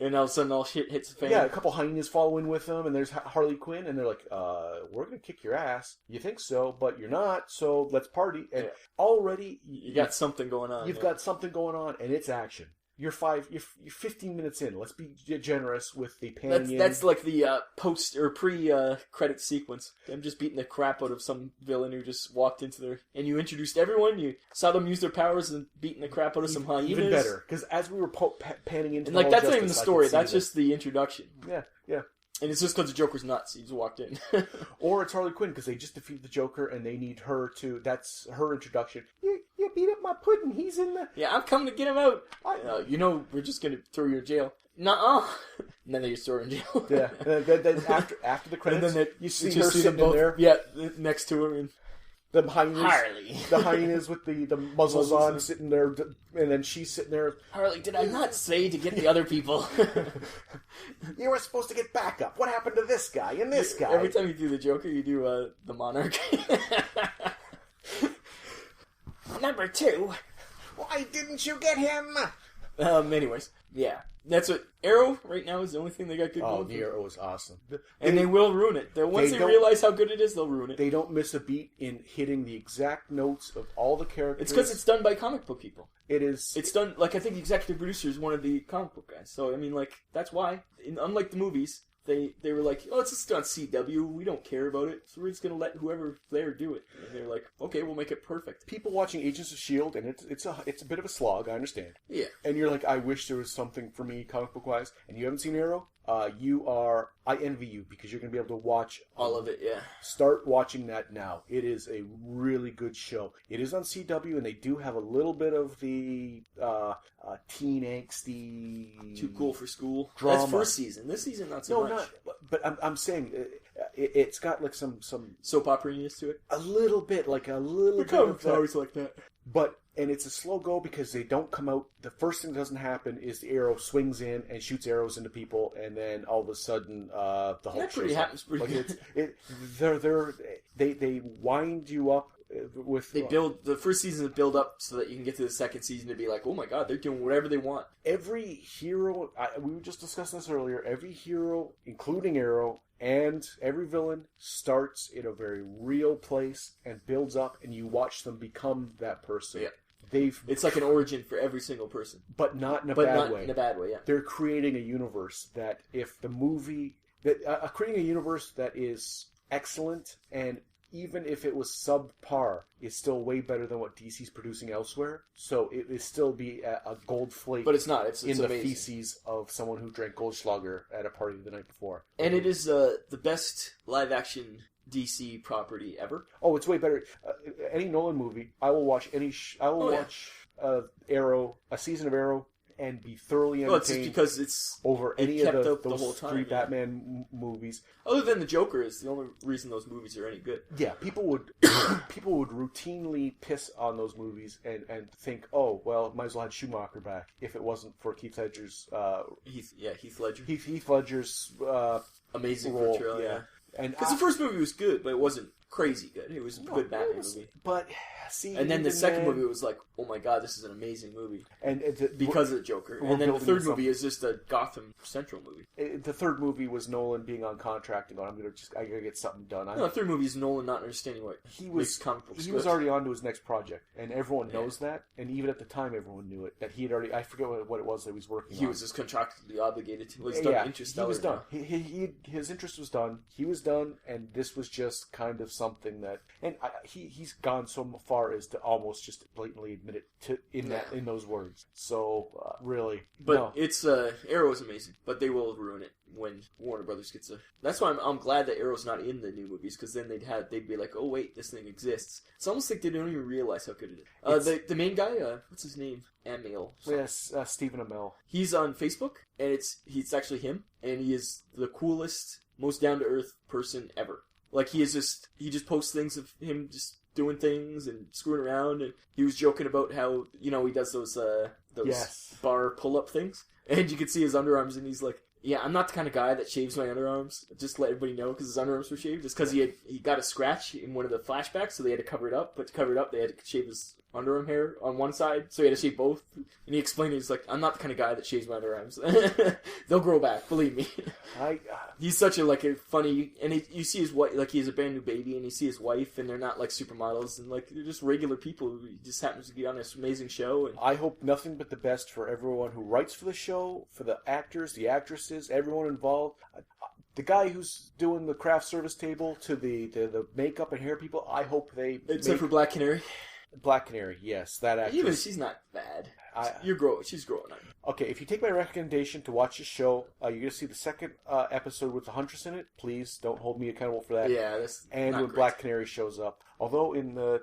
And all of a sudden, all shit hits the fan. Yeah, a couple hyenas follow in with them, and there's Harley Quinn, and they're like, we're going to kick your ass. You think so, but you're not, so let's party. And already... You got something going on. You've got something going on, and it's action. You're 15 minutes in. Let's be generous with the panning. That's like the post or pre-credit sequence. Them just beating the crap out of some villain who just walked into there, and you introduced everyone. You saw them use their powers and beating the crap out of some hyenas. Even better, because as we were panning into, and like that's not even the story. That's just the introduction. Yeah. And it's just because the Joker's nuts. He just walked in. Or it's Harley Quinn because they just defeated the Joker and they need her to. That's her introduction. You beat up my pudding. He's in the. Yeah, I'm coming to get him out. We're just gonna throw you in jail. Nuh-uh. And then they just throw her in jail. Yeah. And then after the credits, and then you see just her sitting both, in there. Yeah, next to him. And The hyenas, Harley. the hyenas with the muzzles on, sitting there, and then she's sitting there. Harley, did I not say to get the other people? You were supposed to get backup. What happened to this guy and this guy? Every time you do the Joker, you do the Monarch. Number 2. Why didn't you get him? Anyways, yeah. That's what Arrow right now is the only thing they got good going. The Arrow is awesome. And they will ruin it. Once they realize how good it is, they'll ruin it. They don't miss a beat in hitting the exact notes of all the characters. It's because it's done by comic book people. It is. It's done, like, I think the executive producer is one of the comic book guys. So, I mean, like, that's why. Unlike the movies, they were like, oh, it's just on CW. We don't care about it. So we're just going to let whoever's there do it. And they're like, okay, we'll make it perfect. People watching Agents of S.H.I.E.L.D., and it's a bit of a slog, I understand. Yeah. And you're like, I wish there was something for me comic book-wise, and you haven't seen Arrow? I envy you because you're going to be able to watch all of it, yeah. Start watching that now. It is a really good show. It is on CW, and they do have a little bit of the teen angsty... Too cool for school. Drama. That's first season. This season, not so much. But I'm saying it's got like some soap opera-ness to it. A little bit, like a little bit of that. Always like that. And it's a slow go because they don't come out. The first thing that doesn't happen is the Arrow swings in and shoots arrows into people, and then all of a sudden the Hulk shows up. Pretty good. They wind you up with. They build the first season to build up so that you can get to the second season to be like, oh my god, they're doing whatever they want. Every hero, we were just discussing this earlier. Every hero, including Arrow. And every villain starts in a very real place and builds up, and you watch them become that person. Yeah. It's like an origin for every single person. But not in a bad way. In a bad way, yeah. They're creating a universe that if the movie... creating a universe that is excellent, and even if it was subpar, is still way better than what DC's producing elsewhere. So it would still be a gold flake. But it's not. It's in the amazing. Feces of someone who drank Goldschlager at a party the night before. And it is the best live-action DC property ever. Oh, it's way better. Any Nolan movie, I will watch watch Arrow, a season of Arrow, and be thoroughly entertained. Well, it's because it's over any of those the whole time, three Batman movies. Other than the Joker is the only reason those movies are any good. Yeah, people would routinely piss on those movies and think, oh well, might as well have Schumacher back if it wasn't for Heath Ledger's Heath Ledger. Heath Ledger's amazing role. portrayal. Yeah. And because the first movie was good, but it wasn't crazy good. It was a good Batman movie. But see, and then the second movie was like, oh my god, this is an amazing movie, and because of the Joker. And then the third movie is just a Gotham Central movie. The third movie was Nolan being on contract and going, I gotta get something done. No, the third movie is Nolan not understanding what makes comic books. He was already on to his next project, and everyone knows that. And even at the time, everyone knew it, that he had already. I forget what it was that he was working on. He was just contractually obligated to. Well, he's done Interstellar. He was done. His interest was done. He was done, and this was just kind of something that. And he's gone so far as to almost just blatantly admit it in those words. So really, but it's Arrow is amazing, but they will ruin it when Warner Brothers gets a. That's why I'm glad that Arrow's not in the new movies, because then they'd be like, oh wait, this thing exists. It's almost like they don't even realize how good it is. The main guy, what's his name? Amell. Yes, Stephen Amell. He's on Facebook, and it's actually him, and he is the coolest, most down to earth person ever. Like he just posts things of him just doing things and screwing around, and he was joking about how he does those bar pull up things, and you can see his underarms, and he's like, yeah, I'm not the kind of guy that shaves my underarms. Just to let everybody know, because his underarms were shaved. Just because he got a scratch in one of the flashbacks, so they had to cover it up. But to cover it up, they had to shave his underarm hair on one side, so he had to shave both. And he explained, he's like, I'm not the kind of guy that shaves my underarms. They'll grow back, believe me. He's such a funny, and you see his wife, like he has a brand new baby, and you see his wife, and they're not like supermodels, and like they're just regular people who just happens to be on this amazing show. And I hope nothing but the best for everyone who writes for the show, for the actors, the actresses, everyone involved. The guy who's doing the craft service table to the makeup and hair people, I hope they... Except for Black Canary. Black Canary, yes, that actress. Even she's not bad. She's growing on. Okay, if you take my recommendation to watch the show, you're going to see the second episode with the Huntress in it. Please don't hold me accountable for that. Yeah, that's And not when great. Black Canary shows up. Although in the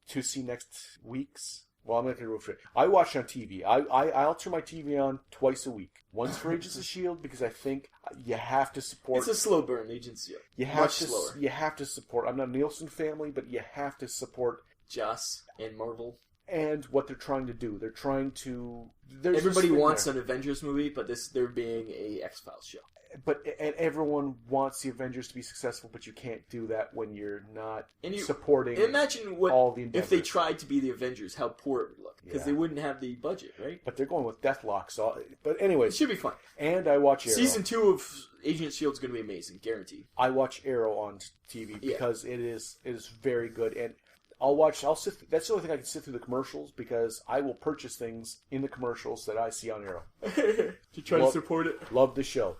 to see next week's, well, I'm not going to go for it. I watch on TV. I'll turn my TV on twice a week. Once for Agents of S.H.I.E.L.D. because I think you have to support. It's a slow burn, Agency. You have Much to. slower. You have to support. I'm not a Nielsen family, but you have to support Joss and Marvel. and what they're trying to do. They're trying to. There's Everybody this thing wants there. an Avengers movie, but they're being a X-Files show. But and everyone wants the Avengers to be successful, but you can't do that when you're not And you- supporting Imagine what all the if endeavors. they tried to be the Avengers, how poor it would look. Because Yeah. they wouldn't have the budget, right? But they're going with Deathlock, so. But It anyways, should be fun. and I watch Arrow. Season 2 of Agent S.H.I.E.L.D. is going to be amazing, guaranteed. I watch Arrow on TV because it is very good, and I'll sit. That's the only thing I can sit through the commercials because I will purchase things in the commercials that I see on Arrow. to try Well- to support it. Love the show.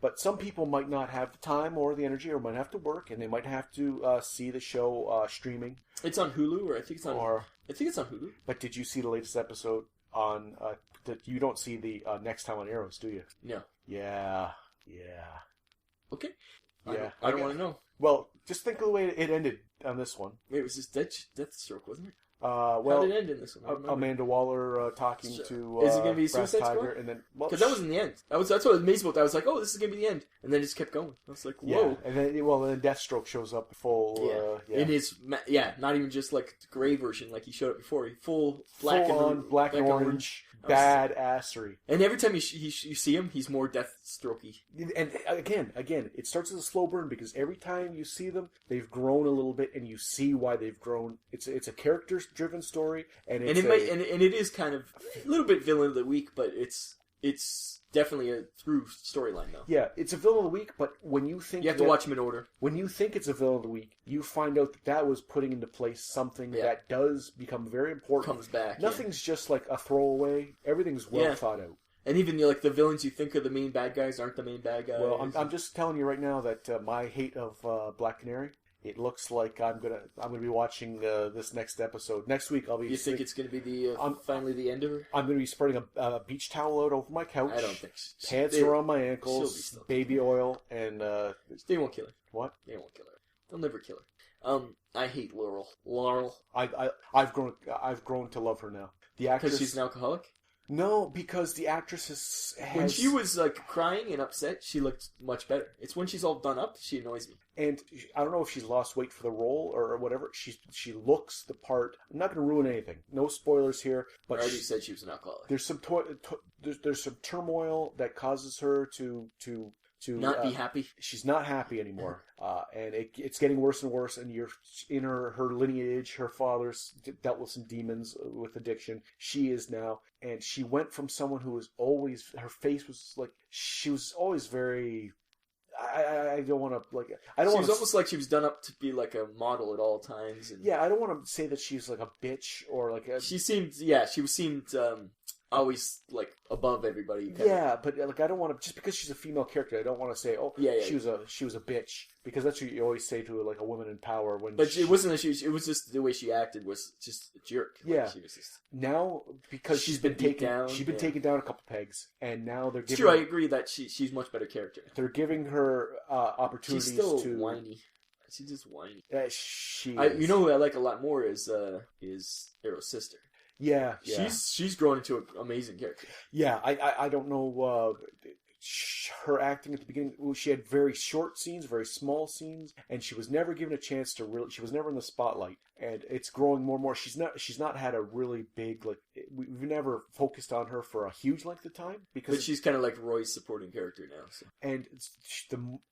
But some people might not have the time or the energy, or might have to work, and they might have to see the show streaming. It's on Hulu, or I think it's on. Or, I think it's on Hulu. but did you see the latest episode on? That you don't see the next time on Arrows, do you? No. Yeah. Okay. Yeah. I don't want to know. Well, just think of the way it ended on this one. Wait, it was just Deathstroke, wasn't it? Well, How did it end in this one? I don't remember. Amanda Waller talking So, to is it gonna be Brass Suicide Tiger, Squad? and then well, Because that was in the end. That's what was amazing about that. I was like, oh, this is going to be the end. And then it just kept going. I was like, whoa. yeah, and then Deathstroke shows up full. In his, not even just like the gray version like he showed up before. He full black full and on black and orange, I was- badassery. And every time you see him, he's more Deathstrokey. And again, it starts as a slow burn because every time you see them, they've grown a little bit, and you see why they've grown. It's a character-driven story, and And it's it might, and it is kind of a little bit villain of the week, but it's definitely a through storyline though. yeah, it's a villain of the week. But when you think You have to watch him in order. when you think it's a villain of the week, you find out that was putting into place something Yeah. that does become very important. Comes back. Nothing's just like a throwaway. Everything's well Yeah. thought out. And even like the villains you think are the main bad guys aren't the main bad guys. Well, I'm just telling you right now that my hate of Black Canary. It looks like I'm gonna be watching this next episode next week. I'll be. You think it's going to be the finally the end of her? I'm gonna be spreading a beach towel out over my couch. I don't think so. Pants They- around my she'll be ankles, still- baby oil, and They won't kill her. what? They won't kill her. They'll never kill her. I hate Laurel. Laurel. I've grown to love her now. The actress. Because she's an alcoholic? No, because the actress has. When she was like crying and upset, she looked much better. It's when she's all done up, she annoys me. And I don't know if she's lost weight for the role or whatever. She looks the part. I'm not going to ruin anything. No spoilers here. I But already said she was an alcoholic. there's some there's some turmoil that causes her to Not be happy. She's not happy anymore, and it's getting worse and worse. And you're in her lineage. Her father's dealt with some demons with addiction. She is now, and she went from someone who was always, her face was like, she was always very. I don't want to like. I don't She want was to. almost like she was done up to be like a model at all times. And Yeah, I don't want to say that she's like a bitch or like a. she seemed always like above everybody. Yeah, but like I don't want to just because she's a female character. I don't want to say, oh, Yeah. she was a bitch because that's what you always say to like a woman in power when. But it wasn't that it was just the way she acted was just a jerk. Like, Yeah. she was just. Now because She's she's been been beat taken down, she's been yeah. taken down a couple pegs, and now they're It's giving true. I agree that she's much better character. they're giving her opportunities She's still to. whiny. She's just whiny. She You is. know who I like a lot more is Arrow's sister. Yeah. She's grown into an amazing character. Yeah, I don't know. Her acting at the beginning, she had very short scenes, very small scenes, and she was never given a chance to really. She was never in the spotlight, and it's growing more and more. She's not had a really big like. We've never focused on her for a huge length of time But because she's kind of like Roy's supporting character now. So. and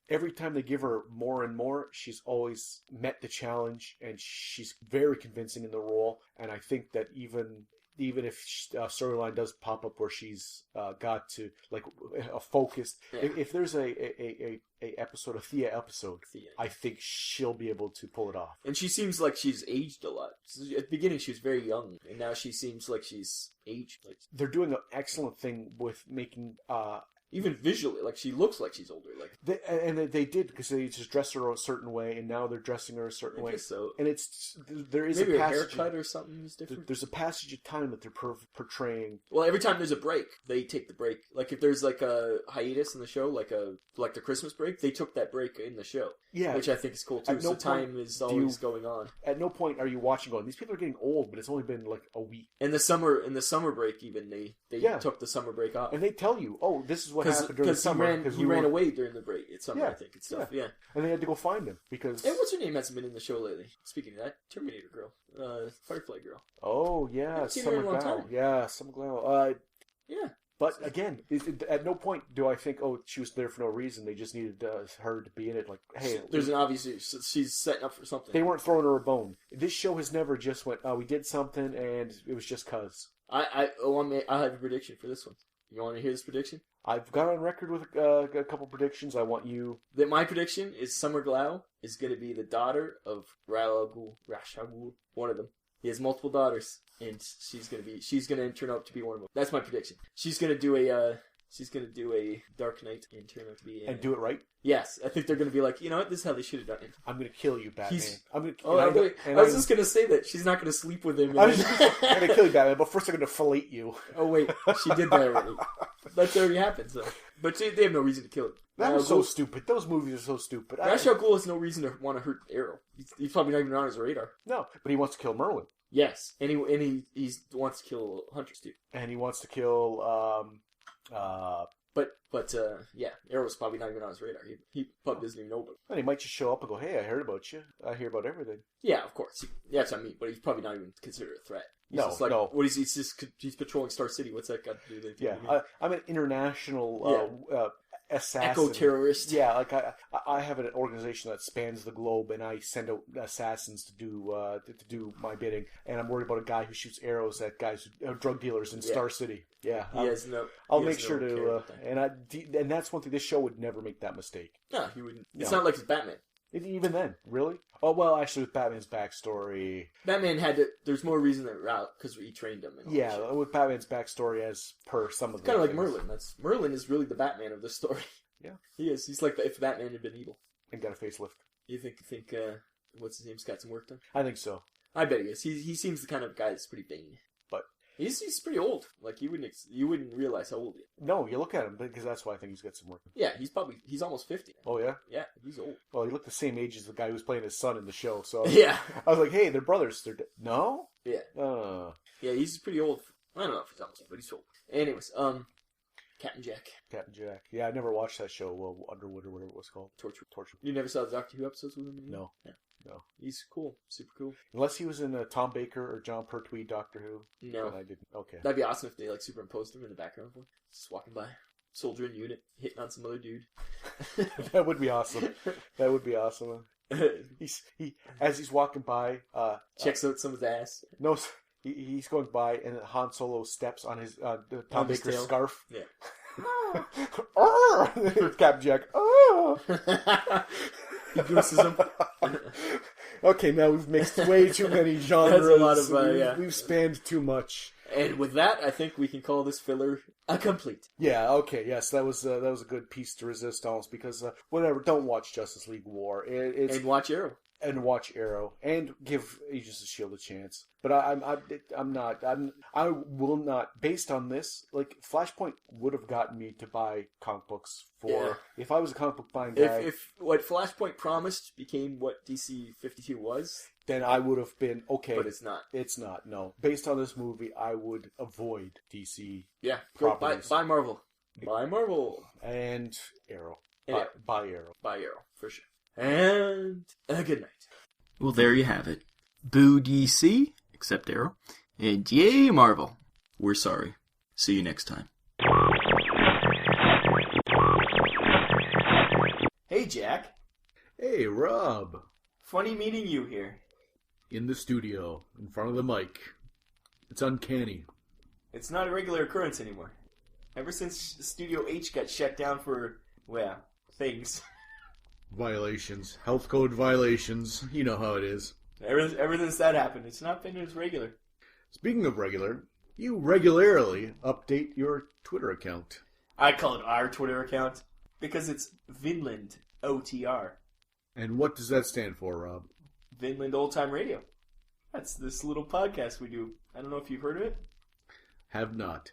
every time they give her more and more, she's always met the challenge, and she's very convincing in the role. And I think that even if storyline does pop up where she's got to like a focused, Yeah. if there's a episode, a Thea episode, Thea. I think she'll be able to pull it off. And she seems like she's aged a lot. At the beginning, she was very young, and now she seems like she's aged. Like They're doing an excellent thing with making Even visually, like, she looks like she's older. Like, They did, because they just dressed her a certain way, and now they're dressing her a certain way. So. And there is Maybe a a passage, haircut or something is different. There's a passage of time that they're portraying. Well, every time there's a break, they take the break. Like, if there's, like, a hiatus in the show, like the Christmas break, they took that break in the show. Yeah. Which I think is cool, too. At no So time is always going on. At no point are you watching going, these people are getting old, but it's only been, like, a week. In the summer break, even, they took the summer break off. And they tell you, oh, this is what happened during the summer. Because he ran away during the break. It's summer, I think, and stuff. Yeah. And they had to go find him because. And what's her name hasn't been in the show lately? Speaking of that, Terminator girl, Firefly girl. Oh yeah, Summer Glau. Yeah, Summer Glau. Yeah. But again, at no point do I think, oh, she was there for no reason. They just needed her to be in it. Like, hey, there's an obvious. She's setting up for something. They weren't throwing her a bone. This show has never just went, oh, we did something and it was just cause. I have a prediction for this one. You want to hear this prediction? I've got on record with a couple predictions. I want you. That my prediction is Summer Glau is going to be the daughter of Ra's al Ghul, one of them. He has multiple daughters, and she's going to turn out to be one of them. That's my prediction. She's going to do a Dark Knight and turn out to be and do it right. Yes, I think they're going to be like, you know what, this is how they should have done it. I'm going to kill you, Batman. I was just going to say that she's not going to sleep with him. I'm going to kill you, Batman, but first I'm going to fillet you. Oh wait, she did that already. That's already happened. So, but they have no reason to kill him. That was so stupid. Those movies are so stupid. Ra's al Ghul has no reason to want to hurt Arrow. He's probably not even on his radar. No, but he wants to kill Merlin. Yes, and he wants to kill Huntress too. And he wants to kill. But Arrow's probably not even on his radar. He probably doesn't even know about it. And he might just show up and go, "Hey, I heard about you. I hear about everything." Yeah, of course. That's what I mean. But he's probably not even considered a threat. He's no. What is he's patrolling Star City. What's that got to do with anything? Yeah, I'm an international assassin. Eco-terrorist. Yeah, like I have an organization that spans the globe, and I send out assassins to do my bidding. And I'm worried about a guy who shoots arrows at guys, drug dealers in Star City. Yeah, I'll make sure to. And that's one thing. This show would never make that mistake. No, he wouldn't. It's not like it's Batman. Even then, really? Oh well, actually, with Batman's backstory, Batman had to. There's more reason than Route because he trained him. And with Batman's backstory, as per some of the kind of like Merlin. Merlin is really the Batman of the story. Yeah, he is. He's like if Batman had been evil and got a facelift. You think what's his name's got some work done? I think so. I bet he is. He seems the kind of guy that's pretty vain. But he's pretty old. Like you wouldn't realize how old he is. No, you look at him because that's why I think he's got some work. Yeah, he's almost 50. Oh yeah, yeah, he's old. Well, he looked the same age as the guy who was playing his son in the show. So yeah, I was like, hey, they're brothers. No. Yeah. Yeah, he's pretty old. I don't know if he's almost, but he's old. Anyways, Captain Jack. Captain Jack. Yeah, I never watched that show, Underwood or whatever it was called. Torture. You never saw the Doctor Who episodes with him? No. Yeah. No. He's cool. Super cool. Unless he was in Tom Baker or John Pertwee Doctor Who. No. I didn't. Okay. That'd be awesome if they superimposed him in the background. Just walking by. Soldier in unit, hitting on some other dude. That would be awesome. That would be awesome. As he's walking by, checks out someone's ass. No, he's going by, and Han Solo steps on his Tom Baker's scarf. Yeah. Captain Jack. He gooses him. Okay, now we've mixed way too many genres. That's a lot of we've spanned too much. And with that, I think we can call this filler a complete. Yeah. Okay. Yes, that was a good piece to resist, almost, because whatever. Don't watch Justice League War. And watch Arrow. And watch Arrow, and give Agents of S.H.I.E.L.D. a chance. But I will not. Based on this, like Flashpoint would have gotten me to buy comic books for if I was a comic book buying guy. If what Flashpoint promised became what DC 52 was, then I would have been okay. But it's not. It's not. No. Based on this movie, I would avoid DC. Yeah. Go buy Marvel. Buy Marvel and Arrow. Buy Arrow. Buy Arrow for sure. And good night. Well, there you have it. Boo DC, except Arrow, and yay Marvel. We're sorry. See you next time. Hey, Jack. Hey, Rob. Funny meeting you here. In the studio, in front of the mic. It's uncanny. It's not a regular occurrence anymore. Ever since Studio H got shut down for, things. Violations. Health code violations. You know how it is. Ever since that happened, it's not been as regular. Speaking of regular, you regularly update your Twitter account. I call it our Twitter account because it's Vinland OTR. And what does that stand for, Rob? Vinland Old Time Radio. That's this little podcast we do. I don't know if you've heard of it. Have not.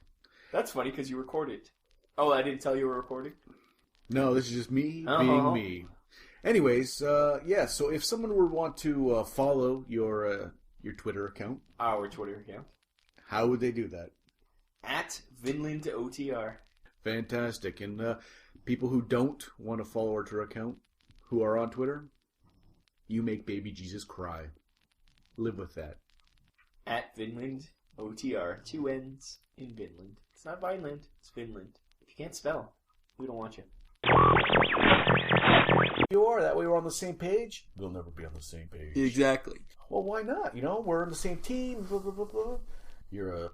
That's funny because you recorded. Oh, I didn't tell you were recording? No, this is just me being me. Anyways, so if someone would want to follow your Twitter account. Our Twitter account. How would they do that? At Vinland OTR. Fantastic. And people who don't want to follow our Twitter account, who are on Twitter, you make baby Jesus cry. Live with that. At Vinland OTR. 2 N's in Vinland. It's not Vineland, it's Vinland. If you can't spell, we don't want you. You are. That way we're on the same page. We'll never be on the same page. Exactly. Well, why not? We're on the same team. Blah, blah, blah, blah. You're a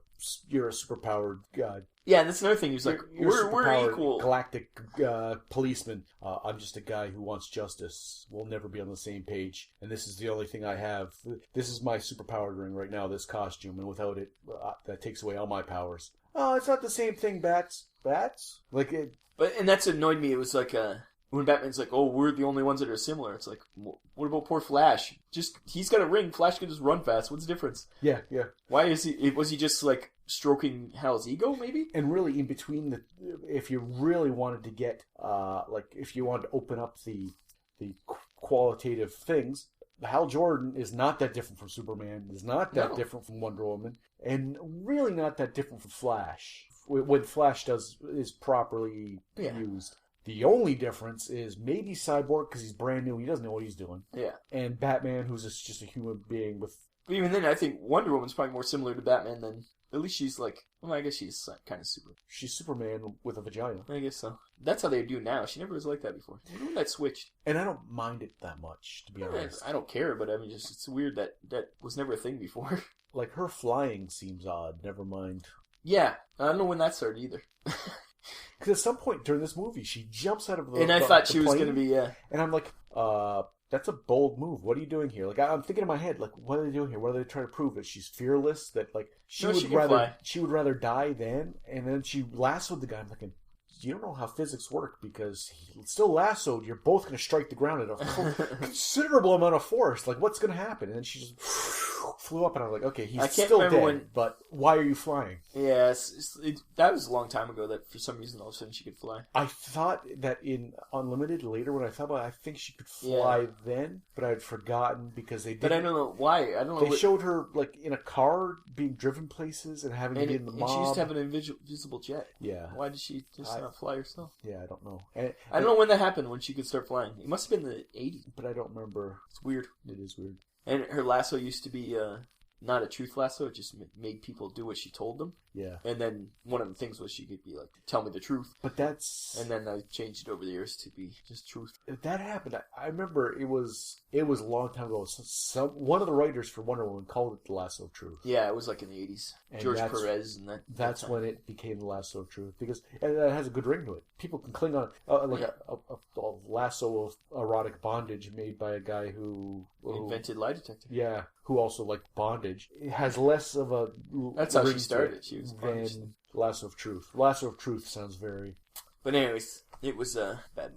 superpowered god. Yeah, and that's another thing. He's like, we're equal. Galactic policeman. I'm just a guy who wants justice. We'll never be on the same page. And this is the only thing I have. This is my superpowered ring right now, this costume. And without it, that takes away all my powers. Oh, it's not the same thing, Bats. Bats? And that's annoyed me. It was like, when Batman's like, oh, we're the only ones that are similar. It's like, what about poor Flash? He's got a ring. Flash can just run fast. What's the difference? Yeah. Why is he? Was he just like stroking Hal's ego, maybe? And really, in between if you really wanted to get, if you wanted to open up the qualitative things, Hal Jordan is not that different from Superman. Is not that different from Wonder Woman, and really not that different from Flash. When Flash is properly used. The only difference is maybe Cyborg, because he's brand new, he doesn't know what he's doing. Yeah. And Batman, who's just a human being with... But even then, I think Wonder Woman's probably more similar to Batman than... At least she's like... Well, I guess she's kind of super. She's Superman with a vagina. I guess so. That's how they do now. She never was like that before. I wonder when that switched. And I don't mind it that much, to be honest. I don't care, but I mean, it's weird that was never a thing before. Like, her flying seems odd, never mind. Yeah. I don't know when that started either. Because at some point during this movie, she jumps out of the And I thought she was going to be, And I'm like, that's a bold move. What are you doing here? Like, I'm thinking in my head, like, what are they doing here? What are they trying to prove? That she's fearless? That, like, she would rather die than? And then she lassoed the guy. I'm thinking, you don't know how physics work because he still lassoed. You're both going to strike the ground at a considerable amount of force. Like, what's going to happen? And then she just flew up, and I was like, okay, he's still dead, but why are you flying? Yeah, that was a long time ago that for some reason all of a sudden she could fly. I thought that in Unlimited later when I thought about it, I think she could fly then, but I had forgotten because they did. But I don't know why. I don't know. They showed her like in a car being driven places and having to be in the mob. And she used to have an invisible jet. Yeah. Why did she just not fly herself? Yeah, I don't know. I don't know when that happened, when she could start flying. It must have been the 80s. But I don't remember. It's weird. It is weird. And her lasso used to be not a truth lasso. It just made people do what she told them. Yeah. And then one of the things was she could be like, tell me the truth. But that's... And then I changed it over the years to be just truth. That happened. I remember it was a long time ago. One of the writers for Wonder Woman called it the Lasso of Truth. Yeah, it was like in the 80s. And George Perez and that. That's when it became the Lasso of Truth. Because it has a good ring to it. People can cling on a lasso of erotic bondage made by a guy who invented lie detector. Yeah, who also liked bondage. It has less of a... That's how she started. She was than Lasso of Truth. Lasso of Truth sounds very... But anyways, it was bad.